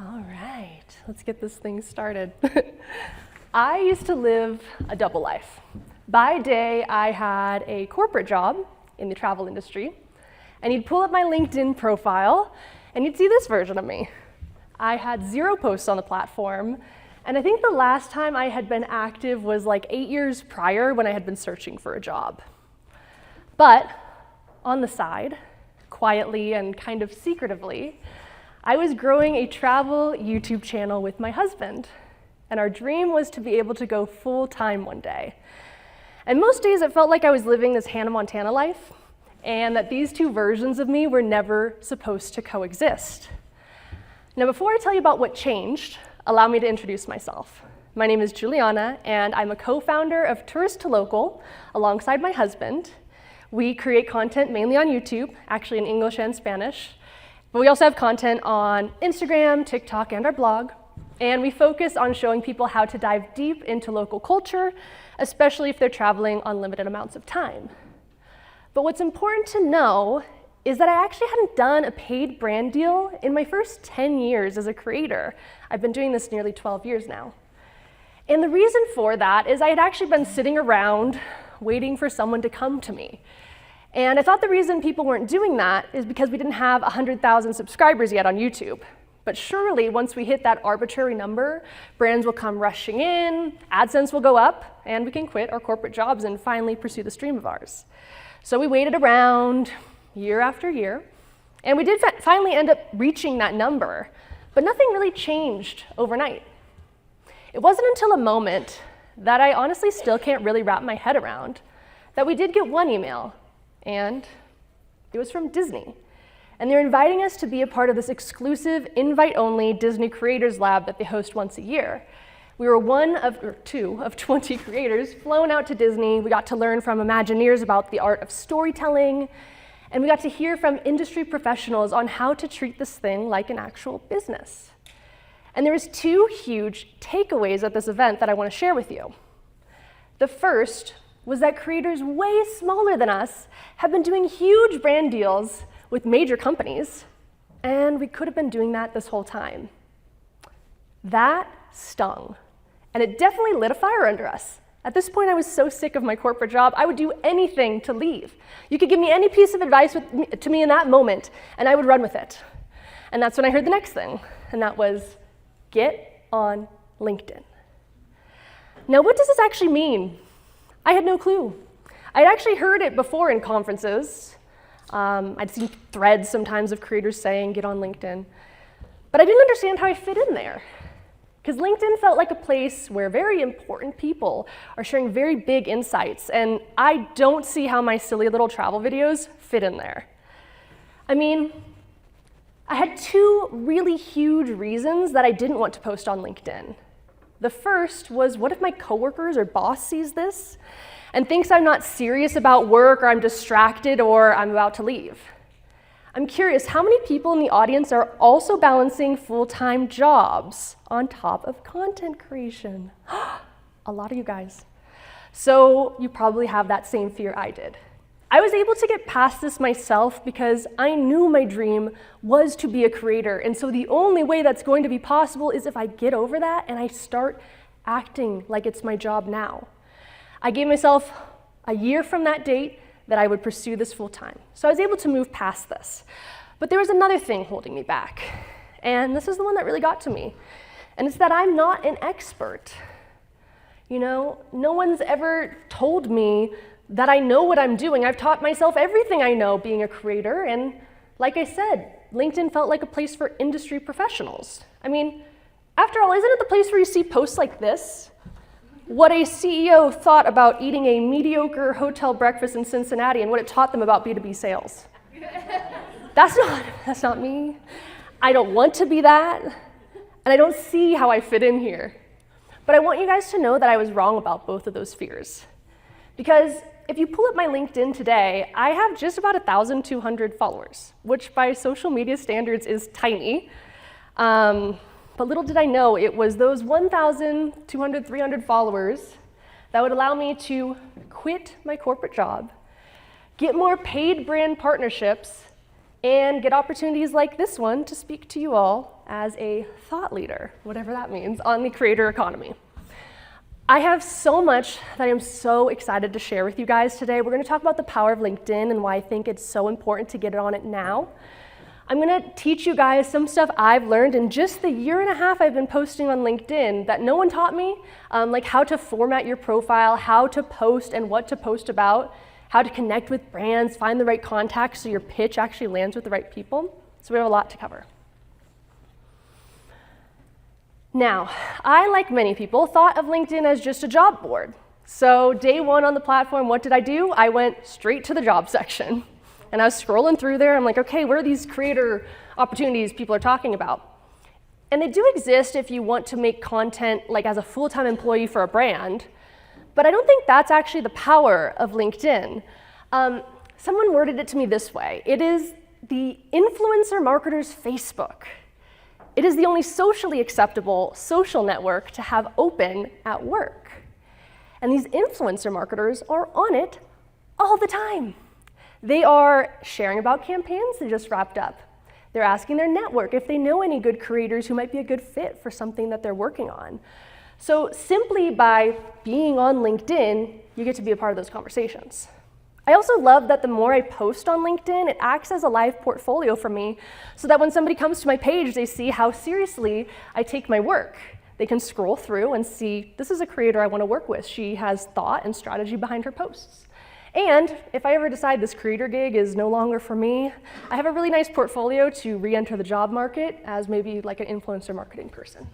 All right, let's get this thing started. I used to live a double life. By day, I had a corporate job in the travel industry, and you'd pull up my LinkedIn profile, and you'd see this version of me. I had 0 posts on the platform, and I think the last time I had been active was like 8 years prior when I had been searching for a job. But on the side, quietly and kind of secretively, I was growing a travel YouTube channel with my husband, and our dream was to be able to go full-time one day. And most days it felt like I was living this Hannah Montana life, and that these two versions of me were never supposed to coexist. Now, before I tell you about what changed, allow me to introduce myself. My name is Juliana, and I'm a co-founder of Tourist to Local alongside my husband. We create content mainly on YouTube, actually in English and Spanish, but we also have content on Instagram, TikTok, and our blog, and we focus on showing people how to dive deep into local culture, especially if they're traveling on limited amounts of time. But what's important to know is that I actually hadn't done a paid brand deal in my first 10 years as a creator. I've been doing this nearly 12 years now. And the reason for that is I had actually been sitting around waiting for someone to come to me. And I thought the reason people weren't doing that is because we didn't have 100,000 subscribers yet on YouTube. But surely, once we hit that arbitrary number, brands will come rushing in, AdSense will go up, and we can quit our corporate jobs and finally pursue this dream of ours. So we waited around year after year, and we did finally end up reaching that number, but nothing really changed overnight. It wasn't until a moment that I honestly still can't really wrap my head around that we did get one email, and it was from Disney. And they're inviting us to be a part of this exclusive invite-only Disney Creators Lab that they host once a year. We were two of 20 creators flown out to Disney. We got to learn from Imagineers about the art of storytelling, and we got to hear from industry professionals on how to treat this thing like an actual business. And there was 2 huge takeaways at this event that I want to share with you. The first was that creators way smaller than us have been doing huge brand deals with major companies, and we could have been doing that this whole time. That stung, and it definitely lit a fire under us. At this point, I was so sick of my corporate job, I would do anything to leave. You could give me any piece of advice to me in that moment, and I would run with it. And that's when I heard the next thing, and that was, get on LinkedIn. Now, what does this actually mean? I had no clue. I'd actually heard it before in conferences. I'd seen threads sometimes of creators saying, get on LinkedIn. But I didn't understand how I fit in there. Because LinkedIn felt like a place where very important people are sharing very big insights, and I don't see how my silly little travel videos fit in there. I mean, I had 2 really huge reasons that I didn't want to post on LinkedIn. The first was, what if my coworkers or boss sees this and thinks I'm not serious about work, or I'm distracted, or I'm about to leave? I'm curious, how many people in the audience are also balancing full-time jobs on top of content creation? A lot of you guys. So you probably have that same fear I did. I was able to get past this myself because I knew my dream was to be a creator, and so the only way that's going to be possible is if I get over that and I start acting like it's my job now. I gave myself a year from that date that I would pursue this full time. So I was able to move past this. But there was another thing holding me back, and this is the one that really got to me, and it's that I'm not an expert. You know, no one's ever told me that I know what I'm doing. I've taught myself everything I know being a creator, and like I said, LinkedIn felt like a place for industry professionals. I mean, after all, isn't it the place where you see posts like this? What a CEO thought about eating a mediocre hotel breakfast in Cincinnati and what it taught them about B2B sales. That's not me. I don't want to be that, and I don't see how I fit in here. But I want you guys to know that I was wrong about both of those fears. Because if you pull up my LinkedIn today, I have just about 1,200 followers, which by social media standards is tiny. But little did I know, it was those 1,200, 300 followers that would allow me to quit my corporate job, get more paid brand partnerships, and get opportunities like this one to speak to you all as a thought leader, whatever that means, on the creator economy. I have so much that I am so excited to share with you guys today. We're going to talk about the power of LinkedIn and why I think it's so important to get on it now. I'm going to teach you guys some stuff I've learned in just the year and a half I've been posting on LinkedIn that no one taught me, like how to format your profile, how to post and what to post about, how to connect with brands, find the right contacts so your pitch actually lands with the right people. So we have a lot to cover. Now, I, like many people, thought of LinkedIn as just a job board. So day one on the platform, what did I do? I went straight to the job section. And I was scrolling through there. I'm like, okay, where are these creator opportunities people are talking about? And they do exist if you want to make content like as a full-time employee for a brand. But I don't think that's actually the power of LinkedIn. Someone worded it to me this way. It is the influencer marketer's Facebook. It is the only socially acceptable social network to have open at work. And these influencer marketers are on it all the time. They are sharing about campaigns they just wrapped up. They're asking their network if they know any good creators who might be a good fit for something that they're working on. So simply by being on LinkedIn, you get to be a part of those conversations. I also love that the more I post on LinkedIn, it acts as a live portfolio for me so that when somebody comes to my page, they see how seriously I take my work. They can scroll through and see, this is a creator I want to work with. She has thought and strategy behind her posts. And if I ever decide this creator gig is no longer for me, I have a really nice portfolio to re-enter the job market as maybe like an influencer marketing person.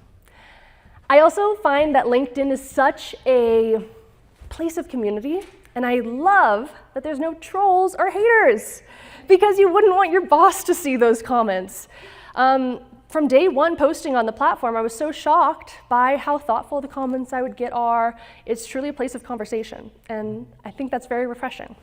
I also find that LinkedIn is such a place of community. And I love that there's no trolls or haters because you wouldn't want your boss to see those comments. From day one posting on the platform, I was so shocked by how thoughtful the comments I would get are. It's truly a place of conversation, and I think that's very refreshing.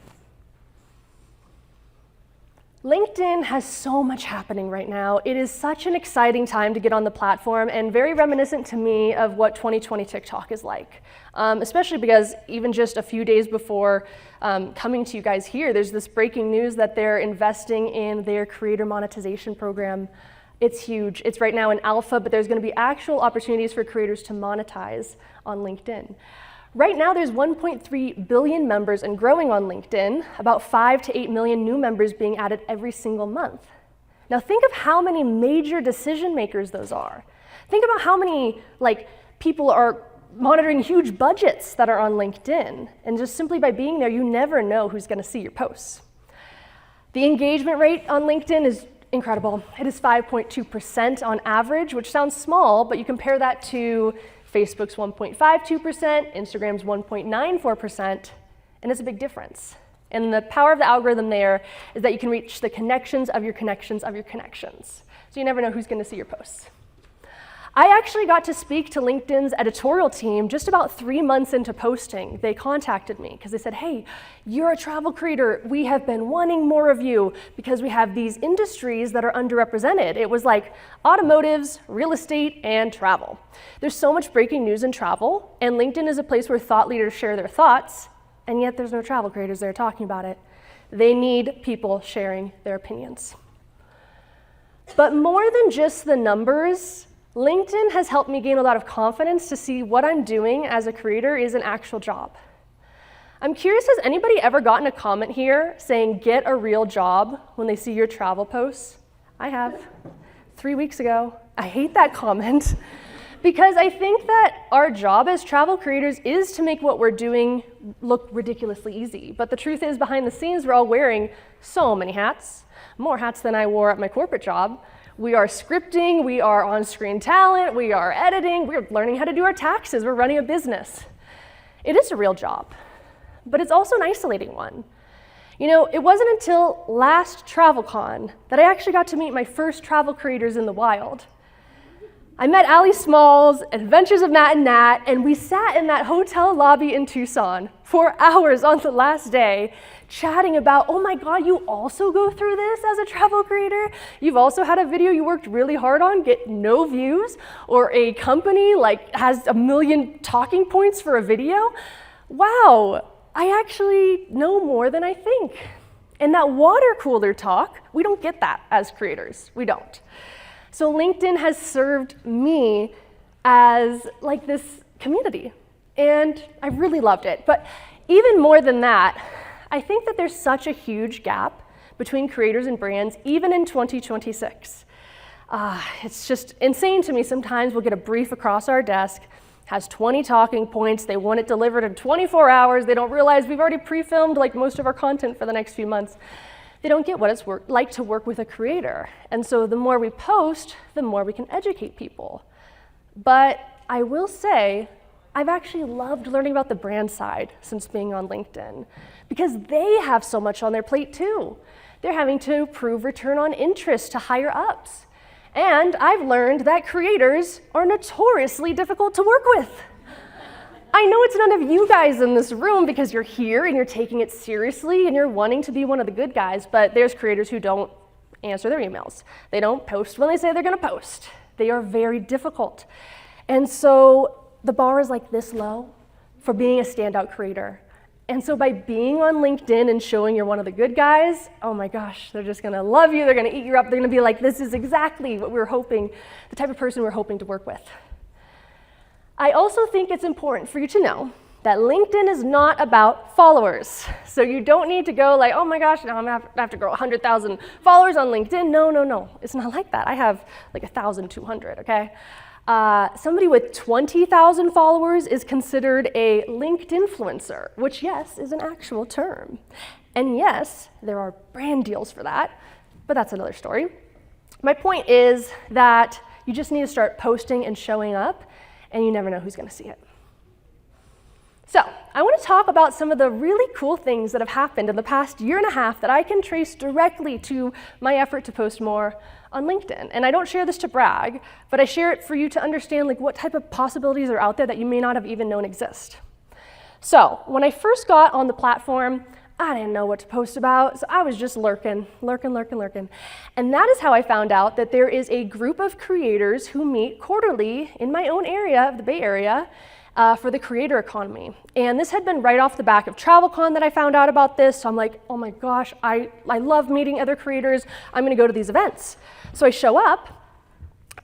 LinkedIn has so much happening right now. It is such an exciting time to get on the platform and very reminiscent to me of what 2020 TikTok is like. Especially because even just a few days before coming to you guys here, there's this breaking news that they're investing in their creator monetization program. It's huge. It's right now in alpha, but there's going to be actual opportunities for creators to monetize on LinkedIn. Right now, there's 1.3 billion members and growing on LinkedIn, about 5 to 8 million new members being added every single month. Now think of how many major decision makers those are. Think about how many people are monitoring huge budgets that are on LinkedIn. And just simply by being there, you never know who's going to see your posts. The engagement rate on LinkedIn is incredible. It is 5.2% on average, which sounds small, but you compare that to Facebook's 1.52%, Instagram's 1.94%, and it's a big difference. And the power of the algorithm there is that you can reach the connections of your connections of your connections. So you never know who's going to see your posts. I actually got to speak to LinkedIn's editorial team just about 3 months into posting. They contacted me because they said, hey, you're a travel creator. We have been wanting more of you because we have these industries that are underrepresented. It was like automotives, real estate, and travel. There's so much breaking news in travel, and LinkedIn is a place where thought leaders share their thoughts, and yet there's no travel creators there talking about it. They need people sharing their opinions. But more than just the numbers, LinkedIn has helped me gain a lot of confidence to see what I'm doing as a creator is an actual job. I'm curious, has anybody ever gotten a comment here saying, get a real job when they see your travel posts? I have, 3 weeks ago. I hate that comment because I think that our job as travel creators is to make what we're doing look ridiculously easy. But the truth is, behind the scenes, we're all wearing so many hats, more hats than I wore at my corporate job. We are scripting, we are on-screen talent, we are editing, we're learning how to do our taxes, we're running a business. It is a real job, but it's also an isolating one. You know, it wasn't until last TravelCon that I actually got to meet my first travel creators in the wild. I met Ali Smalls, Adventures of Matt and Nat, and we sat in that hotel lobby in Tucson for hours on the last day, chatting about, oh my God, you also go through this as a travel creator? You've also had a video you worked really hard on get no views, or a company has 1 million talking points for a video? Wow, I actually know more than I think. And that water cooler talk, we don't get that as creators, we don't. So LinkedIn has served me as like this community, and I really loved it. But even more than that, I think that there's such a huge gap between creators and brands, even in 2026. It's just insane to me. Sometimes we'll get a brief across our desk, has 20 talking points, they want it delivered in 24 hours, they don't realize we've already pre-filmed like most of our content for the next few months. They don't get what it's like to work with a creator. And so the more we post, the more we can educate people. But I will say, I've actually loved learning about the brand side since being on LinkedIn, because they have so much on their plate too. They're having to prove return on interest to higher ups. And I've learned that creators are notoriously difficult to work with. I know it's none of you guys in this room because you're here and you're taking it seriously and you're wanting to be one of the good guys, but there's creators who don't answer their emails. They don't post when they say they're gonna post. They are very difficult. And so the bar is like this low for being a standout creator. And so by being on LinkedIn and showing you're one of the good guys, oh my gosh, they're just gonna love you, they're gonna eat you up, they're gonna be like, this is exactly what we're hoping, the type of person we're hoping to work with. I also think it's important for you to know that LinkedIn is not about followers. So you don't need to go like, oh my gosh, now I'm gonna have to grow 100,000 followers on LinkedIn. No, it's not like that. I have like 1,200, okay? Somebody with 20,000 followers is considered a linked influencer, which yes, is an actual term. And yes, there are brand deals for that, but that's another story. My point is that you just need to start posting and showing up, and you never know who's gonna see it. So I want to talk about some of the really cool things that have happened in the past year and a half that I can trace directly to my effort to post more on LinkedIn. And I don't share this to brag, but I share it for you to understand like what type of possibilities are out there that you may not have even known exist. So when I first got on the platform, I didn't know what to post about, so I was just lurking. And that is how I found out that there is a group of creators who meet quarterly in my own area of the Bay Area for the creator economy. And this had been right off the back of TravelCon that I found out about this, so I'm like, oh my gosh, I love meeting other creators, I'm gonna go to these events. So I show up,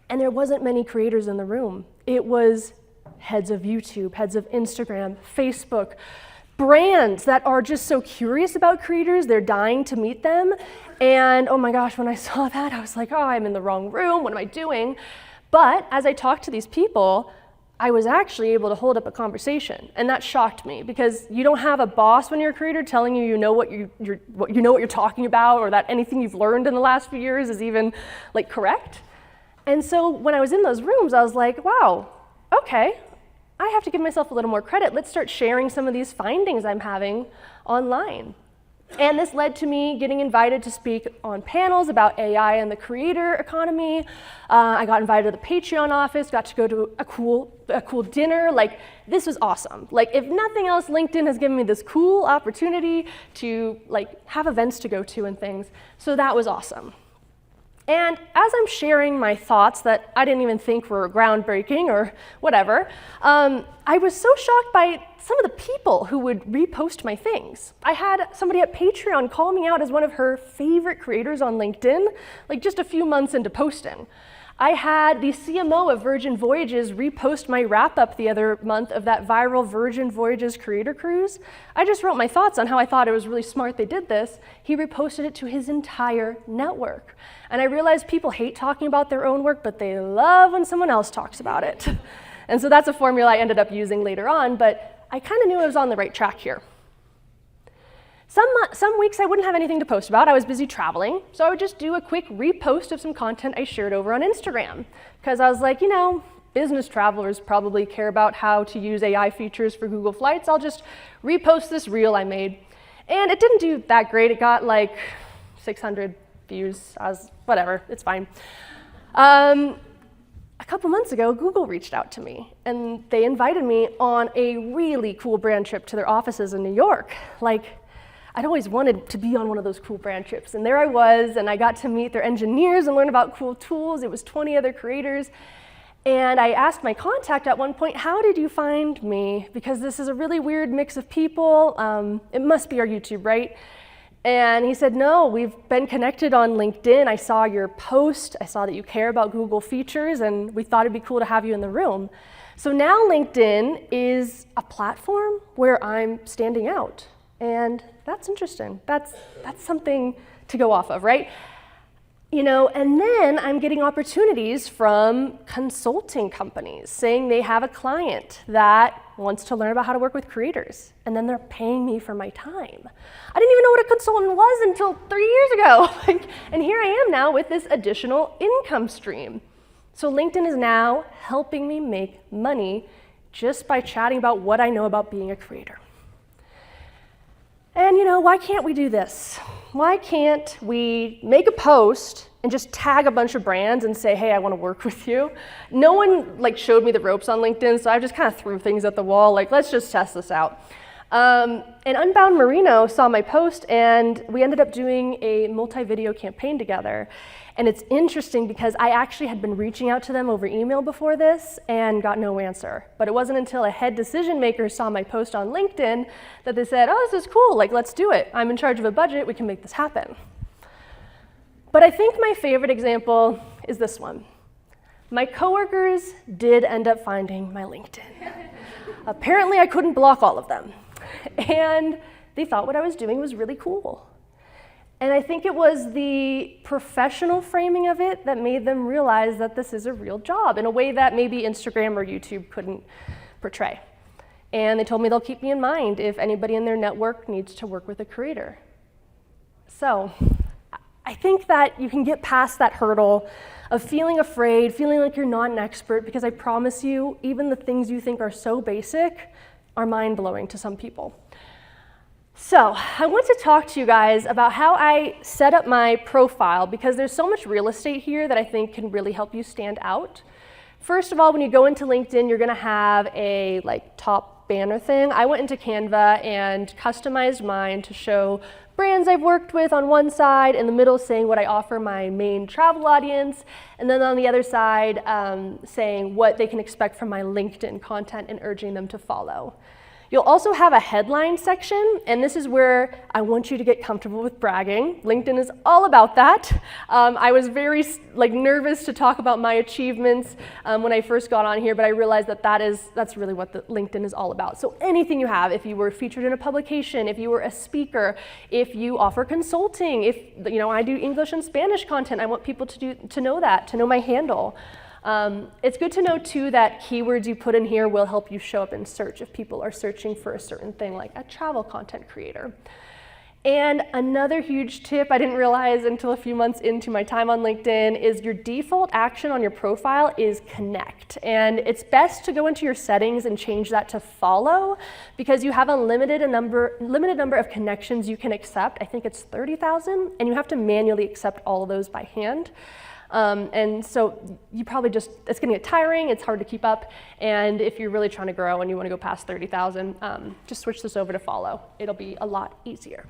and there wasn't many creators in the room. It was heads of YouTube, heads of Instagram, Facebook, brands that are just so curious about creators, they're dying to meet them. And oh my gosh, when I saw that, I was like, oh, I'm in the wrong room, what am I doing? But as I talked to these people, I was actually able to hold up a conversation, and that shocked me because you don't have a boss when you're a creator telling you you know what you're talking about, or that anything you've learned in the last few years is even like correct. And so when I was in those rooms, I was like, wow, okay, I have to give myself a little more credit. Let's start sharing some of these findings I'm having online. And this led to me getting invited to speak on panels about AI and the creator economy. I got invited to the Patreon office, got to go to a cool dinner. Like, this was awesome. Like, if nothing else, LinkedIn has given me this cool opportunity to like have events to go to and things. So that was awesome. And as I'm sharing my thoughts that I didn't even think were groundbreaking or whatever, I was so shocked by some of the people who would repost my things. I had somebody at Patreon call me out as one of her favorite creators on LinkedIn, like just a few months into posting. I had the CMO of Virgin Voyages repost my wrap-up the other month of that viral Virgin Voyages creator cruise. I just wrote my thoughts on how I thought it was really smart they did this. He reposted it to his entire network. And I realized people hate talking about their own work, but they love when someone else talks about it. And so that's a formula I ended up using later on, but I kind of knew I was on the right track here. Some weeks I wouldn't have anything to post about. I was busy traveling, so I would just do a quick repost of some content I shared over on Instagram. Because I was like, you know, business travelers probably care about how to use AI features for Google Flights. I'll just repost this reel I made. And it didn't do that great. It got like 600 views. Whatever, it's fine. A couple months ago, Google reached out to me, and they invited me on a really cool brand trip to their offices in New York. Like, I'd always wanted to be on one of those cool brand trips, and there I was, and I got to meet their engineers and learn about cool tools. It was 20 other creators, and I asked my contact at one point, how did you find me? Because this is a really weird mix of people. It must be our YouTube, right? And he said, no, we've been connected on LinkedIn. I saw your post. I saw that you care about Google features, and we thought it'd be cool to have you in the room. So now LinkedIn is a platform where I'm standing out. And that's interesting. That's something to go off of, right? You know, and then I'm getting opportunities from consulting companies saying they have a client that wants to learn about how to work with creators, and then they're paying me for my time. I didn't even know what a consultant was until 3 years ago. And here I am now with this additional income stream. So LinkedIn is now helping me make money just by chatting about what I know about being a creator. And you know, why can't we do this? Why can't we make a post and just tag a bunch of brands and say, hey, I want to work with you? No one showed me the ropes on LinkedIn, so I just kind of threw things at the wall, let's just test this out. And Unbound Merino saw my post, and we ended up doing a multi-video campaign together. And it's interesting because I actually had been reaching out to them over email before this and got no answer. But it wasn't until a head decision maker saw my post on LinkedIn that they said, oh, this is cool, let's do it. I'm in charge of a budget, we can make this happen. But I think my favorite example is this one. My coworkers did end up finding my LinkedIn. Apparently I couldn't block all of them. And they thought what I was doing was really cool. And I think it was the professional framing of it that made them realize that this is a real job in a way that maybe Instagram or YouTube couldn't portray. And they told me they'll keep me in mind if anybody in their network needs to work with a creator. So I think that you can get past that hurdle of feeling afraid, feeling like you're not an expert, because I promise you, even the things you think are so basic are mind-blowing to some people. So I want to talk to you guys about how I set up my profile, because there's so much real estate here that I think can really help you stand out. First of all, when you go into LinkedIn, you're going to have a top banner thing. I went into Canva and customized mine to show brands I've worked with on one side, in the middle saying what I offer my main travel audience, and then on the other side saying what they can expect from my LinkedIn content and urging them to follow. You'll also have a headline section, and this is where I want you to get comfortable with bragging. LinkedIn is all about that. I was very nervous to talk about my achievements when I first got on here, but I realized that that's really what LinkedIn is all about. So anything you have, if you were featured in a publication, if you were a speaker, if you offer consulting, if I do English and Spanish content, I want people to know that, to know my handle. It's good to know too that keywords you put in here will help you show up in search if people are searching for a certain thing, like a travel content creator. And another huge tip I didn't realize until a few months into my time on LinkedIn is your default action on your profile is connect. And it's best to go into your settings and change that to follow, because you have a limited number of connections you can accept. I think it's 30,000, and you have to manually accept all of those by hand. And so you probably it's going to get tiring, it's hard to keep up, and if you're really trying to grow and you want to go past 30,000, just switch this over to follow. It'll be a lot easier.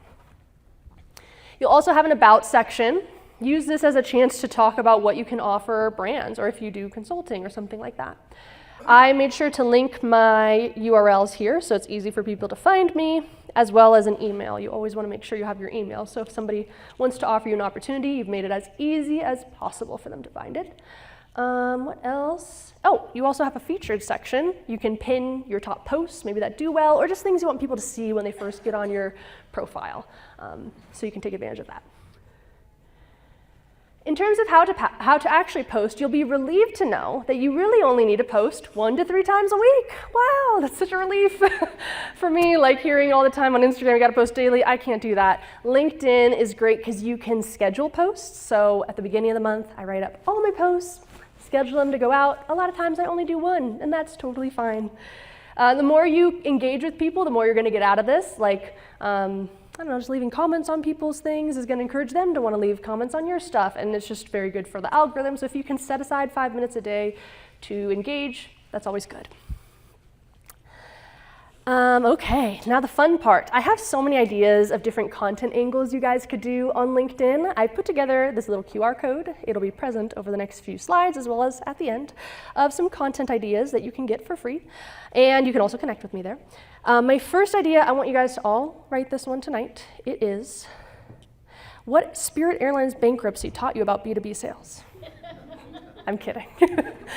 You'll also have an about section. Use this as a chance to talk about what you can offer brands, or if you do consulting or something like that. I made sure to link my URLs here so it's easy for people to find me, as well as an email. You always want to make sure you have your email. So if somebody wants to offer you an opportunity, you've made it as easy as possible for them to find it. What else? Oh, you also have a featured section. You can pin your top posts, maybe that do well, or just things you want people to see when they first get on your profile. So you can take advantage of that. In terms of how to actually post, you'll be relieved to know that you really only need to post 1 to 3 times a week. Wow, that's such a relief for me, hearing all the time on Instagram, you gotta post daily. I can't do that. LinkedIn is great because you can schedule posts. So at the beginning of the month, I write up all my posts, schedule them to go out. A lot of times I only do 1, and that's totally fine. The more you engage with people, the more you're gonna get out of this. I don't know, just leaving comments on people's things is going to encourage them to want to leave comments on your stuff, and it's just very good for the algorithm. So if you can set aside 5 minutes a day to engage, that's always good. Okay, now the fun part. I have so many ideas of different content angles you guys could do on LinkedIn. I put together this little QR code. It'll be present over the next few slides, as well as at the end, of some content ideas that you can get for free. And you can also connect with me there. My first idea, I want you guys to all write this one tonight. It is, What Spirit Airlines bankruptcy taught you about B2B sales? I'm kidding.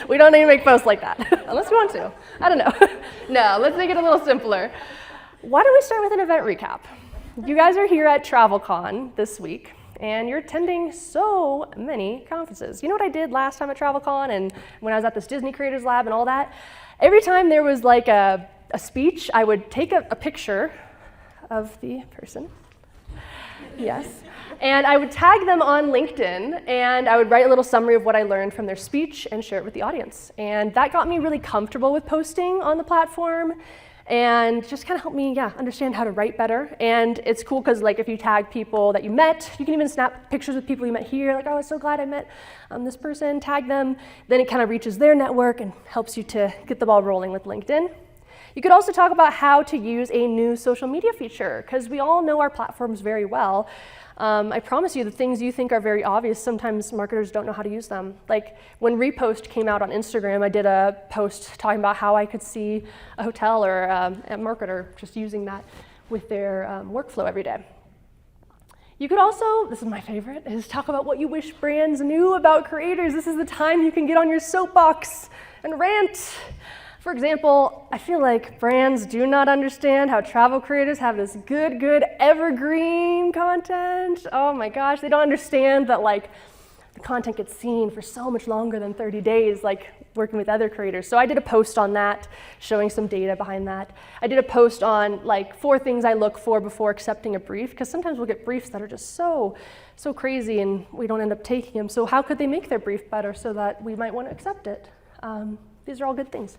We don't need to make posts like that, unless you want to. I don't know. No, let's make it a little simpler. Why don't we start with an event recap? You guys are here at TravelCon this week, and you're attending so many conferences. You know what I did last time at TravelCon and when I was at this Disney Creators Lab and all that? Every time there was like a speech, I would take a picture of the person. Yes. And I would tag them on LinkedIn, and I would write a little summary of what I learned from their speech and share it with the audience. And that got me really comfortable with posting on the platform, and just kind of helped me, understand how to write better. And it's cool because, like, if you tag people that you met, you can even snap pictures with people you met here, like, oh, I was so glad I met this person, tag them. Then it kind of reaches their network and helps you to get the ball rolling with LinkedIn. You could also talk about how to use a new social media feature, because we all know our platforms very well. I promise you, the things you think are very obvious, sometimes marketers don't know how to use them. Like when Repost came out on Instagram, I did a post talking about how I could see a hotel or a marketer just using that with their workflow every day. You could also, this is my favorite, is talk about what you wish brands knew about creators. This is the time you can get on your soapbox and rant. For example, I feel like brands do not understand how travel creators have this good evergreen content. Oh my gosh, they don't understand that like the content gets seen for so much longer than 30 days, like working with other creators. So I did a post on that, showing some data behind that. I did a post on like 4 things I look for before accepting a brief, because sometimes we'll get briefs that are just so crazy and we don't end up taking them. So how could they make their brief better so that we might want to accept it? These are all good things.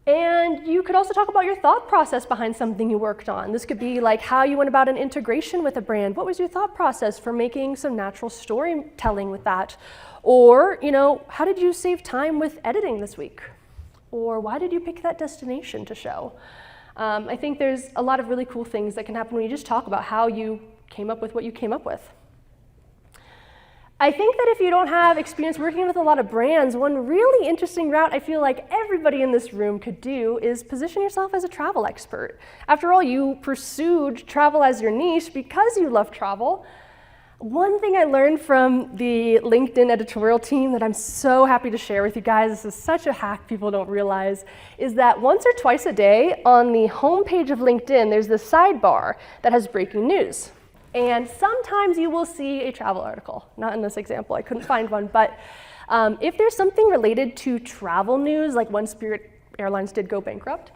And you could also talk about your thought process behind something you worked on. This could be like how you went about an integration with a brand. What was your thought process for making some natural storytelling with that? Or, how did you save time with editing this week? Or why did you pick that destination to show? I think there's a lot of really cool things that can happen when you just talk about how you came up with what you came up with. I think that if you don't have experience working with a lot of brands, one really interesting route I feel like everybody in this room could do is position yourself as a travel expert. After all, you pursued travel as your niche because you love travel. One thing I learned from the LinkedIn editorial team that I'm so happy to share with you guys, this is such a hack people don't realize, is that once or twice a day on the homepage of LinkedIn, there's this sidebar that has breaking news. And sometimes you will see a travel article. Not in this example, I couldn't find one, but if there's something related to travel news, like when Spirit Airlines did go bankrupt,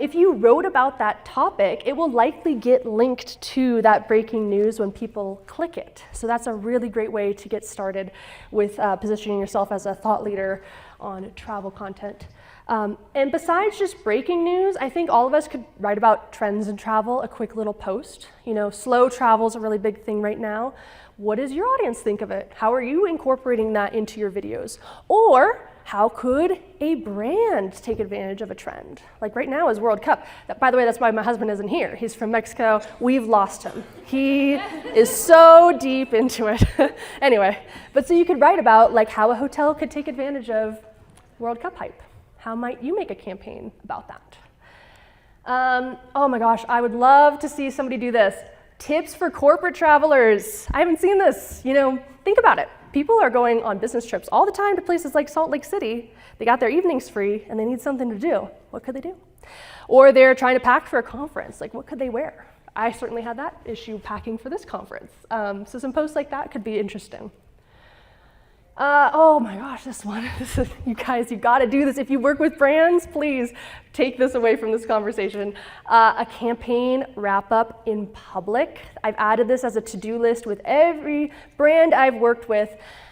if you wrote about that topic, it will likely get linked to that breaking news when people click it. So that's a really great way to get started with positioning yourself as a thought leader on travel content. And besides just breaking news, I think all of us could write about trends in travel, a quick little post. Slow travel is a really big thing right now. What does your audience think of it? How are you incorporating that into your videos? Or how could a brand take advantage of a trend? Like right now is World Cup. By the way, that's why my husband isn't here. He's from Mexico. We've lost him. He is so deep into it. Anyway, but so you could write about like how a hotel could take advantage of World Cup hype. How might you make a campaign about that? Oh my gosh, I would love to see somebody do this. Tips for corporate travelers. I haven't seen this. Think about it. People are going on business trips all the time to places like Salt Lake City. They got their evenings free and they need something to do. What could they do? Or they're trying to pack for a conference. Like, what could they wear? I certainly had that issue packing for this conference. So some posts like that could be interesting. Oh my gosh, this one. You guys, you gotta do this. If you work with brands, please take this away from this conversation. A campaign wrap up in public. I've added this as a to-do list with every brand I've worked with.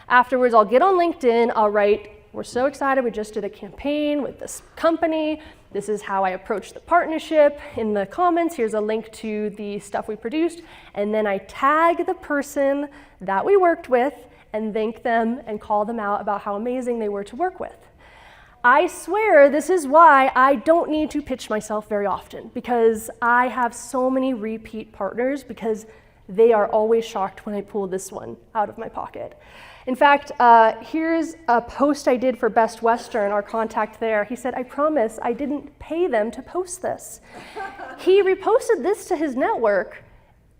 Afterwards, I'll get on LinkedIn, I'll write, we're so excited, we just did a campaign with this company. This is how I approached the partnership. In the comments, here's a link to the stuff we produced. And then I tag the person that we worked with and thank them and call them out about how amazing they were to work with. I swear this is why I don't need to pitch myself very often, because I have so many repeat partners because they are always shocked when I pull this one out of my pocket. In fact, here's a post I did for Best Western, our contact there. He said, I promise I didn't pay them to post this. He reposted this to his network.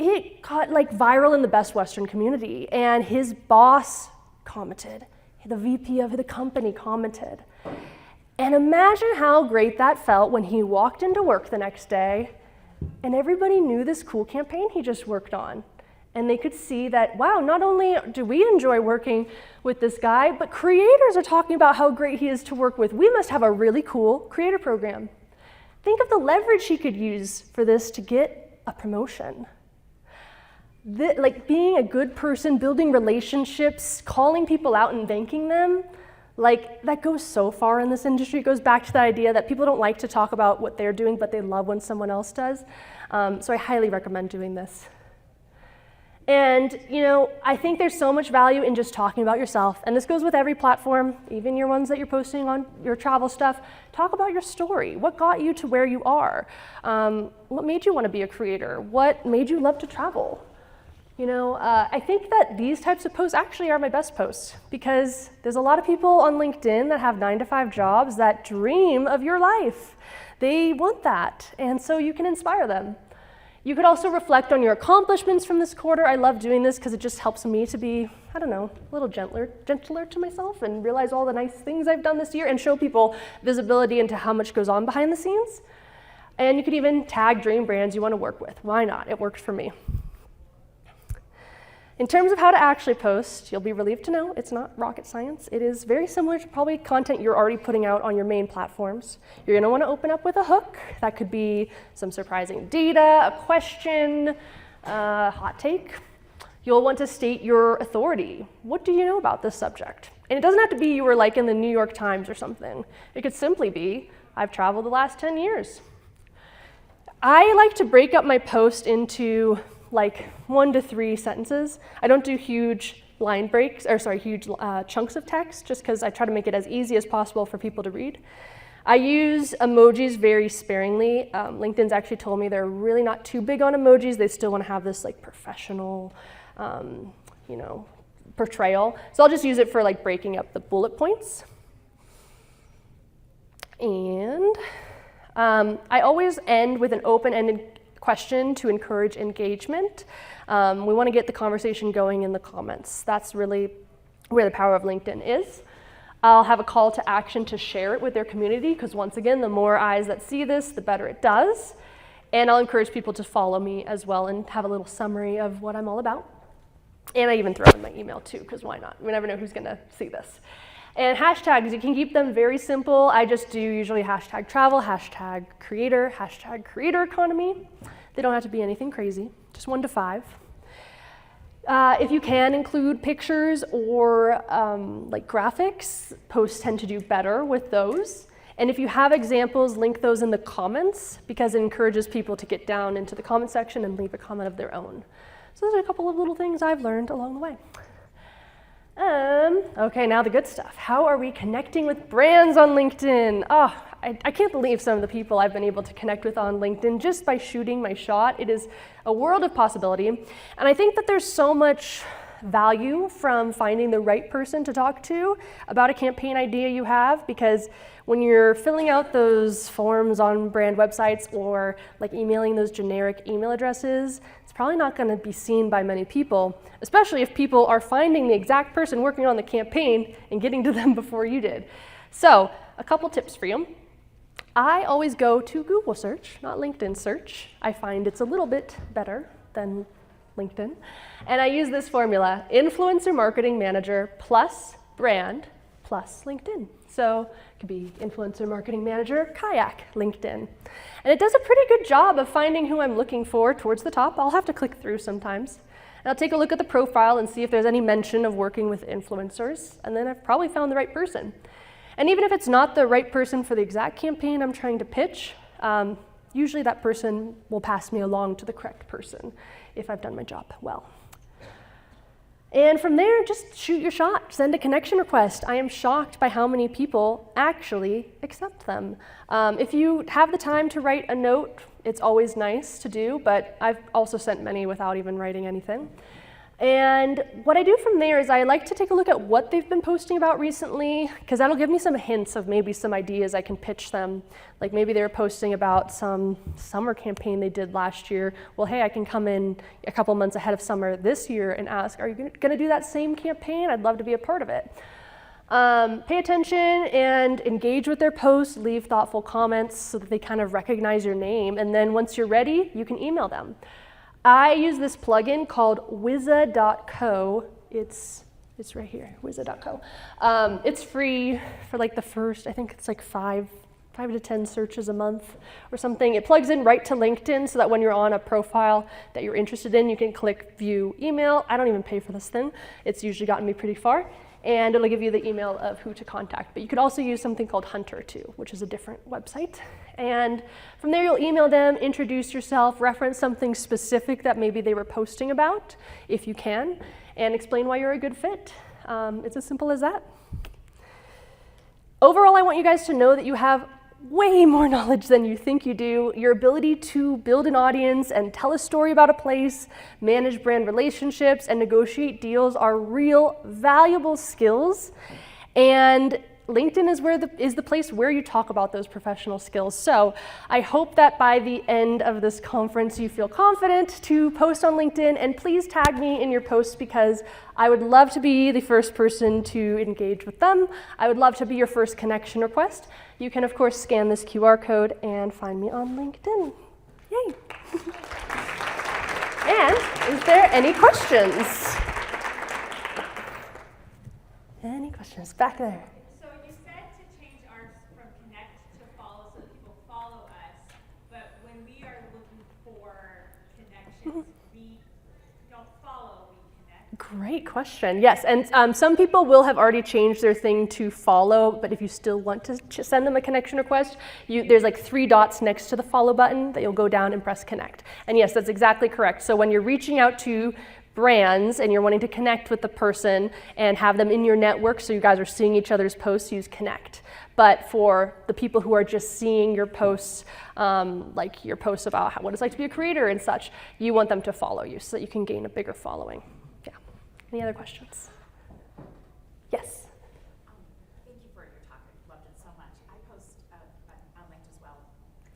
it got like viral in the Best Western community, and his boss commented, the VP of the company commented. And imagine how great that felt when he walked into work the next day and everybody knew this cool campaign he just worked on. And they could see that, wow, not only do we enjoy working with this guy, but creators are talking about how great he is to work with. We must have a really cool creator program. Think of the leverage he could use for this to get a promotion. Like being a good person, building relationships, calling people out and thanking them, like that goes so far in this industry. It goes back to the idea that people don't like to talk about what they're doing, but they love when someone else does. So I highly recommend doing this. And I think there's so much value in just talking about yourself. And this goes with every platform, even your ones that you're posting on your travel stuff. Talk about your story. What got you to where you are? What made you want to be a creator? What made you love to travel? I think that these types of posts actually are my best posts, because there's a lot of people on LinkedIn that have 9-to-5 jobs that dream of your life. They want that, and so you can inspire them. You could also reflect on your accomplishments from this quarter. I love doing this because it just helps me to be, a little gentler to myself and realize all the nice things I've done this year and show people visibility into how much goes on behind the scenes. And you could even tag dream brands you want to work with. Why not? It worked for me. In terms of how to actually post, you'll be relieved to know it's not rocket science. It is very similar to probably content you're already putting out on your main platforms. You're going to want to open up with a hook. That could be some surprising data, a question, a hot take. You'll want to state your authority. What do you know about this subject? And it doesn't have to be you were like in the New York Times or something. It could simply be, I've traveled the last 10 years. I like to break up my post into like 1 to 3 sentences. I don't do huge line breaks, huge chunks of text, just because I try to make it as easy as possible for people to read. I use emojis very sparingly. LinkedIn's actually told me they're really not too big on emojis. They still want to have this like professional, portrayal. So I'll just use it for like breaking up the bullet points. And I always end with an open-ended question to encourage engagement. We want to get the conversation going in the comments. That's really where the power of LinkedIn is. I'll have a call to action to share it with their community, because once again, the more eyes that see this, the better it does. And I'll encourage people to follow me as well and have a little summary of what I'm all about. And I even throw in my email too, because why not? We never know who's going to see this. And hashtags, you can keep them very simple. I just do usually hashtag travel, hashtag creator economy. They don't have to be anything crazy, just 1 to 5. If you can include pictures or like graphics, posts tend to do better with those. And if you have examples, link those in the comments, because it encourages people to get down into the comment section and leave a comment of their own. So those are a couple of little things I've learned along the way. Okay, now the good stuff. How are we connecting with brands on LinkedIn? I can't believe some of the people I've been able to connect with on LinkedIn just by shooting my shot. It is a world of possibility. And I think that there's so much value from finding the right person to talk to about a campaign idea you have, because when you're filling out those forms on brand websites or like emailing those generic email addresses, it's probably not going to be seen by many people, especially if people are finding the exact person working on the campaign and getting to them before you did. So, a couple tips for you. I always go to Google search, not LinkedIn search. I find it's a little bit better than LinkedIn. And I use this formula: influencer marketing manager plus brand plus LinkedIn. So it could be influencer marketing manager, kayak, LinkedIn. And it does a pretty good job of finding who I'm looking for towards the top. I'll have to click through sometimes. And I'll take a look at the profile and see if there's any mention of working with influencers. And then I've probably found the right person. And even if it's not the right person for the exact campaign I'm trying to pitch, usually that person will pass me along to the correct person if I've done my job well. And from there, just shoot your shot. Send a connection request. I am shocked by how many people actually accept them. If you have the time to write a note, it's always nice to do, but I've also sent many without even writing anything. And what I do from there is I like to take a look at what they've been posting about recently, because that'll give me some hints of maybe some ideas I can pitch them. Like maybe they were posting about some summer campaign they did last year. Well, hey, I can come in a couple months ahead of summer this year and ask, are you going to do that same campaign? I'd love to be a part of it. Pay attention and engage with their posts, leave thoughtful comments so that they kind of recognize your name. And then once you're ready, you can email them. I use this plugin called Wizza.co. It's right here, Wizza.co. It's free for like the first, I think it's like 5 to 10 searches a month or something. It plugs in right to LinkedIn so that when you're on a profile that you're interested in, you can click view email. I don't even pay for this thing. It's usually gotten me pretty far. And it'll give you the email of who to contact. But you could also use something called Hunter too, which is a different website. And from there you'll email them, introduce yourself, reference something specific that maybe they were posting about, if you can, and explain why you're a good fit. It's as simple as that. Overall, I want you guys to know that you have way more knowledge than you think you do. Your ability to build an audience and tell a story about a place, manage brand relationships, and negotiate deals are real, valuable skills. And LinkedIn is the place where you talk about those professional skills. So I hope that by the end of this conference, you feel confident to post on LinkedIn, and please tag me in your posts because I would love to be the first person to engage with them. I would love to be your first connection request. You can, of course, scan this QR code and find me on LinkedIn. Yay. And is there any questions? Any questions? Back there. So you said to change ours from connect to follow so that people follow us, but when we are looking for connections, we don't follow, we connect. Great question. Yes, and some people will have already changed their thing to follow, but if you still want to send them a connection request, there's like 3 dots next to the follow button that you'll go down and press connect. And yes, that's exactly correct. So when you're reaching out to brands and you're wanting to connect with the person and have them in your network so you guys are seeing each other's posts, use connect. But for the people who are just seeing your posts, like your posts about what it's like to be a creator and such, you want them to follow you so that you can gain a bigger following. Yeah. Any other questions? Yes. Thank you for your talk. I loved it so much. I post on LinkedIn as well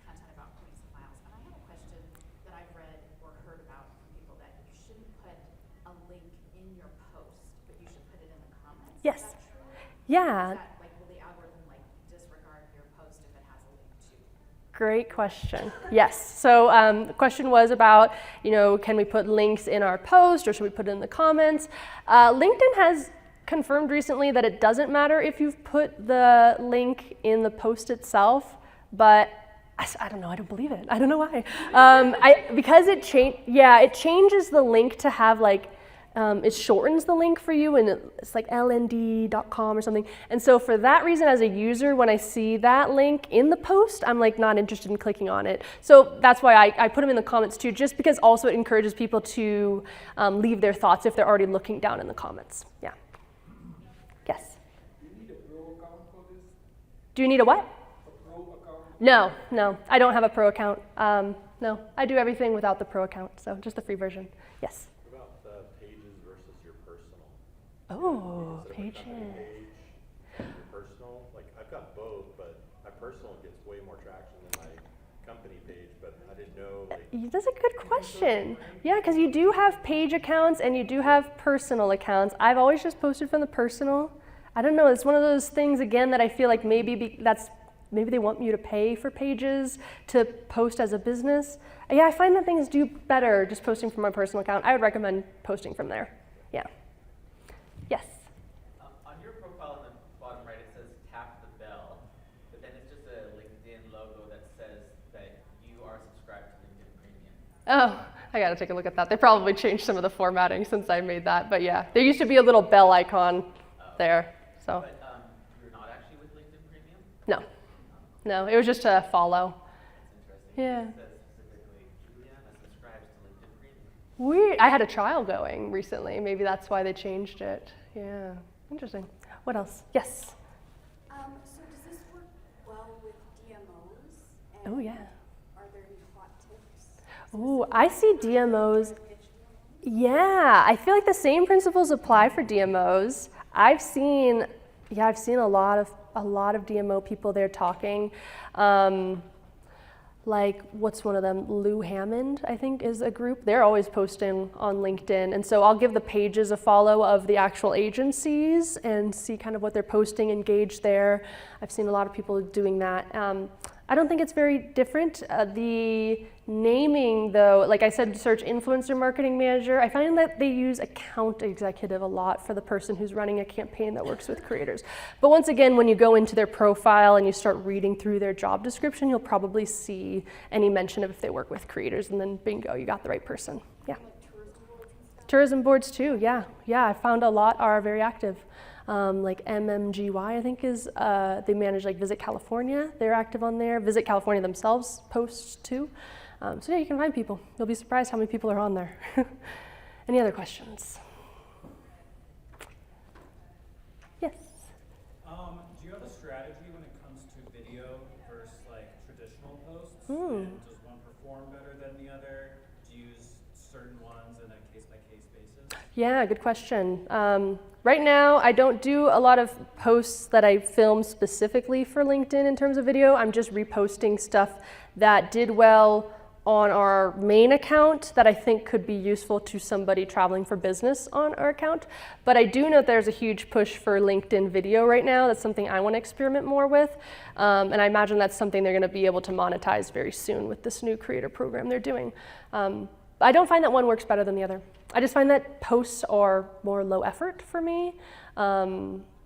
content about putting some miles. And I have a question that I've read or heard about from people that you shouldn't put a link in your post, but you should put it in the comments. Yes. Is that true? Yeah. Is that, like, will the algorithm disregard your post if it has a link to? Great question. Yes. So the question was about, can we put links in our post or should we put it in the comments? LinkedIn has confirmed recently that it doesn't matter if you've put the link in the post itself, but I don't know. I don't believe it. I don't know why. Because it changes the link to have it shortens the link for you, and it's like lnd.com or something. And so for that reason, as a user, when I see that link in the post, I'm not interested in clicking on it. So that's why I put them in the comments too, just because also it encourages people to leave their thoughts if they're already looking down in the comments. Yeah. Yes? Do you need a pro account for this? Do you need a what? A pro account? No, I don't have a pro account. No, I do everything without the pro account, so just the free version. Yes? What about the pages versus your personal? Oh, Instead of a pages. company page, your personal, I've got both, but my personal gets way more traction than my company page, but I didn't know. That's a good question. Yeah, because you do have page accounts and you do have personal accounts. I've always just posted from the personal. I don't know, it's one of those things, again, that I feel like maybe they want you to pay for pages to post as a business. Yeah, I find that things do better just posting from my personal account. I would recommend posting from there. Yeah. Yes? On your profile on the bottom right, it says tap the bell, but then it's just a LinkedIn logo that says that you are subscribed to LinkedIn Premium. Oh, I gotta take a look at that. They probably changed some of the formatting since I made that, but yeah. There used to be a little bell icon there, so. But you're not actually with LinkedIn Premium? No, it was just a follow. That's interesting. Yeah. It says specifically, Juliana subscribes to LinkedIn Premium. Weird. I had a trial going recently. Maybe that's why they changed it. Yeah, interesting. What else? Yes? So does this work well with DMOs? Oh, yeah. Are there any hot tips? Ooh, I see DMOs. Yeah, I feel like the same principles apply for DMOs. I've seen a lot of DMO people there talking. Like, what's one of them? Lou Hammond, I think, is a group. They're always posting on LinkedIn. And so I'll give the pages a follow of the actual agencies and see kind of what they're posting, engage there. I've seen a lot of people doing that. I don't think it's very different. The naming, though, like I said, search influencer marketing manager. I find that they use account executive a lot for the person who's running a campaign that works with creators. But once again, when you go into their profile and you start reading through their job description, you'll probably see any mention of if they work with creators, and then bingo, you got the right person. Yeah. Tourism boards too, yeah. Yeah, I found a lot are very active. Like MMGY, I think is, they manage like Visit California. They're active on there. Visit California themselves posts too. So yeah, you can find people. You'll be surprised how many people are on there. Any other questions? Yes. Do you have a strategy when it comes to video versus like traditional posts? And does one perform better than the other? Do you use certain ones in a case-by-case basis? Yeah, good question. Right now, I don't do a lot of posts that I film specifically for LinkedIn in terms of video. I'm just reposting stuff that did well on our main account that I think could be useful to somebody traveling for business on our account. But I do know there's a huge push for LinkedIn video right now. That's something I want to experiment more with. And I imagine that's something they're going to be able to monetize very soon with this new creator program they're doing. I don't find that one works better than the other. I just find that posts are more low effort for me,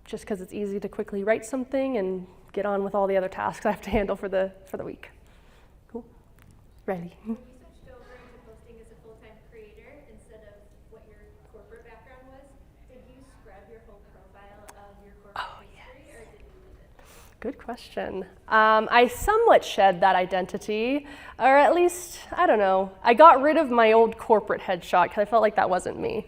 just because it's easy to quickly write something and get on with all the other tasks I have to handle for the week. Cool. Ready. When you switched over into posting as a full-time creator instead of what your corporate background was, did you scrub your whole profile of your corporate history, or did you leave it? Good question. I somewhat shed that identity, or at least, I don't know. I got rid of my old corporate headshot because I felt like that wasn't me.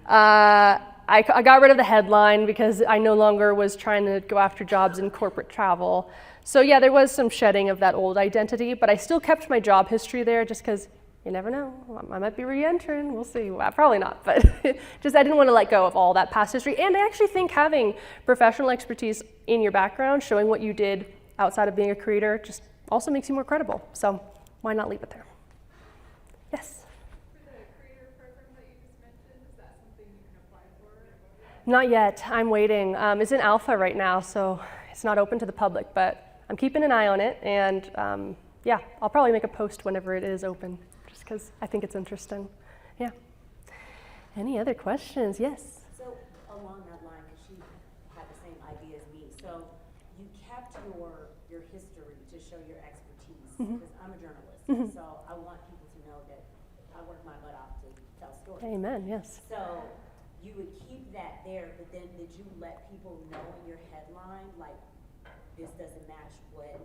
I got rid of the headline because I no longer was trying to go after jobs in corporate travel. So yeah, there was some shedding of that old identity, but I still kept my job history there just because you never know. I might be re-entering, we'll see. Well, probably not, but just I didn't want to let go of all that past history. And I actually think having professional expertise in your background, showing what you did outside of being a creator, just also makes you more credible. So why not leave it there? Yes? For the creator program that you just mentioned, is that something you can apply for? Not yet, I'm waiting. It's in alpha right now, so it's not open to the public, but I'm keeping an eye on it, and yeah, I'll probably make a post whenever it is open, just because I think it's interesting. Yeah. Any other questions? Yes? So along that line, because she had the same idea as me, so you kept your history to show your expertise, because I'm a journalist, so I want people to know that I work my butt off to tell stories. Amen, yes. So you would keep that there, but then did you let people know in your headline, like, this doesn't match what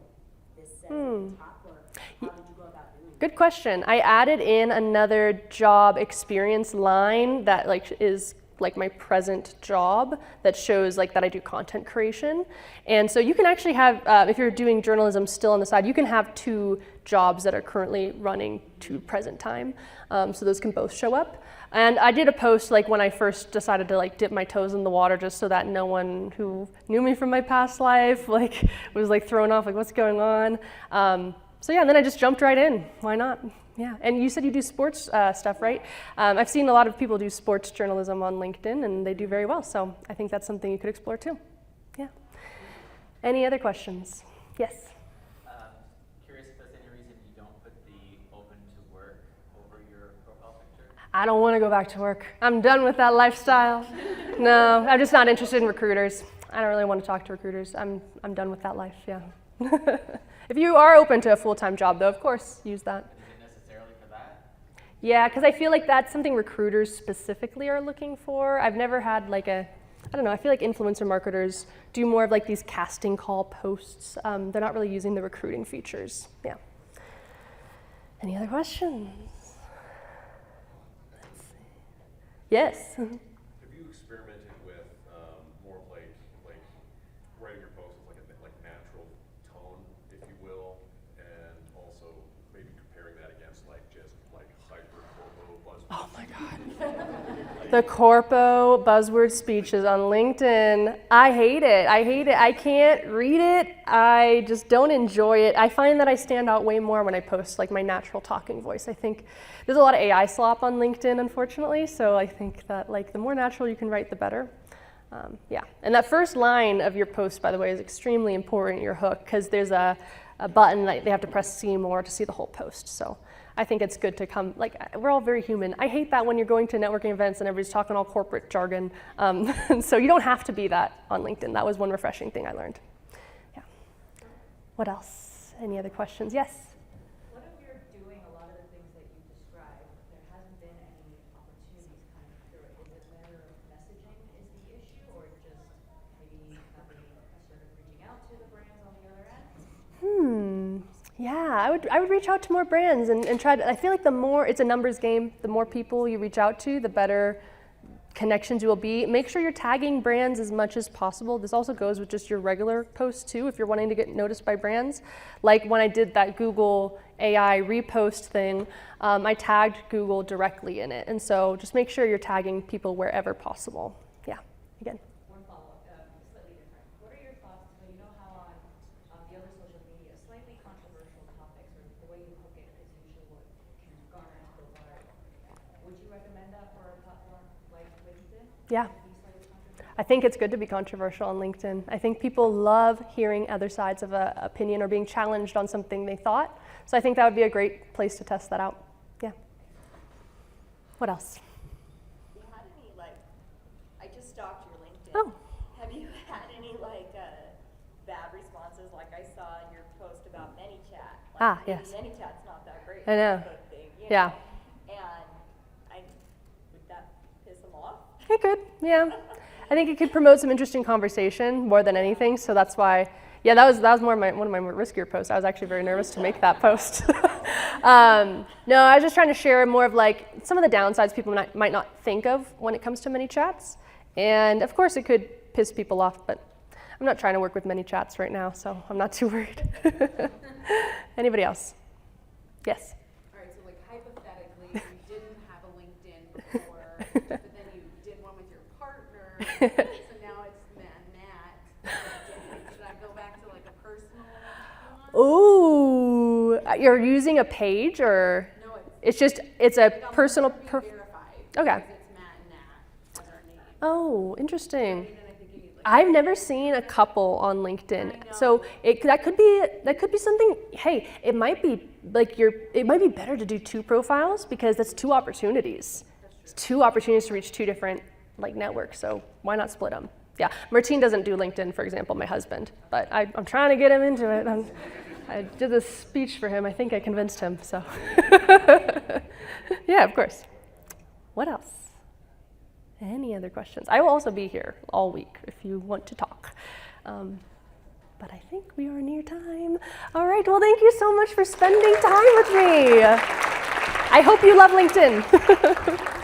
this says at the top, or how did you go about doing it? Good question. I added in another job experience line that is like my present job that shows like that I do content creation. And so you can actually have, if you're doing journalism still on the side, you can have 2 jobs that are currently running to present time. So those can both show up. And I did a post like when I first decided to like dip my toes in the water, just so that no one who knew me from my past life like was like thrown off, like what's going on. So yeah, and then I just jumped right in. Why not? Yeah. And you said you do sports stuff, right? I've seen a lot of people do sports journalism on LinkedIn, and they do very well. So I think that's something you could explore too. Yeah. Any other questions? Yes. Curious if there's any reason you don't put the open to work over your profile picture? I don't want to go back to work. I'm done with that lifestyle. No, I'm just not interested in recruiters. I don't really want to talk to recruiters. I'm done with that life, yeah. If you are open to a full-time job, though, of course, use that. Is it necessarily for that? Yeah, because I feel like that's something recruiters specifically are looking for. I've never had like I don't know, I feel like influencer marketers do more of like these casting call posts. They're not really using the recruiting features. Yeah. Any other questions? Let's see. Yes. Have you experimented with more of like writing your posts with like natural tone, if you will, and also maybe comparing that against like just like hyper turbo buzzwords? Oh my God. The corpo buzzword speeches on LinkedIn. I hate it. I can't read it. I just don't enjoy it. I find that I stand out way more when I post like my natural talking voice. I think there's a lot of AI slop on LinkedIn, unfortunately. So I think that like the more natural you can write, the better. Yeah. And that first line of your post, by the way, is extremely important, your hook, because there's a button that they have to press see more to see the whole post. So I think it's good to come, like, we're all very human. I hate that when you're going to networking events and everybody's talking all corporate jargon. So you don't have to be that on LinkedIn. That was one refreshing thing I learned. Yeah. What else? Any other questions? Yes? What if you're doing a lot of the things that you described, there hasn't been any opportunities coming through it? Is it matter of messaging is the issue, or just maybe not being sort of reaching out to the brands on the other end? Yeah, I would reach out to more brands and try to, I feel like the more, it's a numbers game, the more people you reach out to, the better connections you will be. Make sure you're tagging brands as much as possible. This also goes with just your regular posts too, if you're wanting to get noticed by brands. Like when I did that Google AI repost thing, I tagged Google directly in it. And so just make sure you're tagging people wherever possible. Yeah, again. One follow-up, slightly different. What are your thoughts, so you know how on the other social media, slightly controversial topics, or the way you hook it is usually what can garner into the viral. Would you recommend that for a platform like LinkedIn? Yeah. To be slightly controversial? I think it's good to be controversial on LinkedIn. I think people love hearing other sides of an opinion or being challenged on something they thought. So I think that would be a great place to test that out. Yeah. What else? You had any, like, I just stalked your LinkedIn. Oh. Have you had any, like, bad responses, like I saw in your post about ManyChat? Like, Yes. ManyChat's not that great. I know. Facebook thing, you Yeah. know? And would that piss them off? It could, yeah. I think it could promote some interesting conversation more than anything. So that's why, yeah, that was more one of my more riskier posts. I was actually very nervous to make that post. No, I was just trying to share more of like some of the downsides people might not think of when it comes to ManyChats. And of course it could piss people off, but I'm not trying to work with ManyChats right now, so I'm not too worried. Anybody else? Yes? All right, so like hypothetically, you didn't have a LinkedIn before, but then you did one with your partner, so now it's Matt. Should I go back to like a personal one? Ooh, you're using a page or? No, It's a like, I'll personal, never be verified okay. because it's Matt and Nat as our name. Oh, interesting. And I think you need like I've never seen a couple on LinkedIn, so that could be something. Hey, it might be like it might be better to do 2 profiles because that's 2 opportunities. It's 2 opportunities to reach 2 different like networks. So why not split them? Yeah, Martine doesn't do LinkedIn, for example, my husband, but I'm trying to get him into it. I did this speech for him. I think I convinced him. So yeah, of course. What else? Any other questions? I will also be here all week if you want to talk. But I think we are near time. All right, well, thank you so much for spending time with me. I hope you love LinkedIn.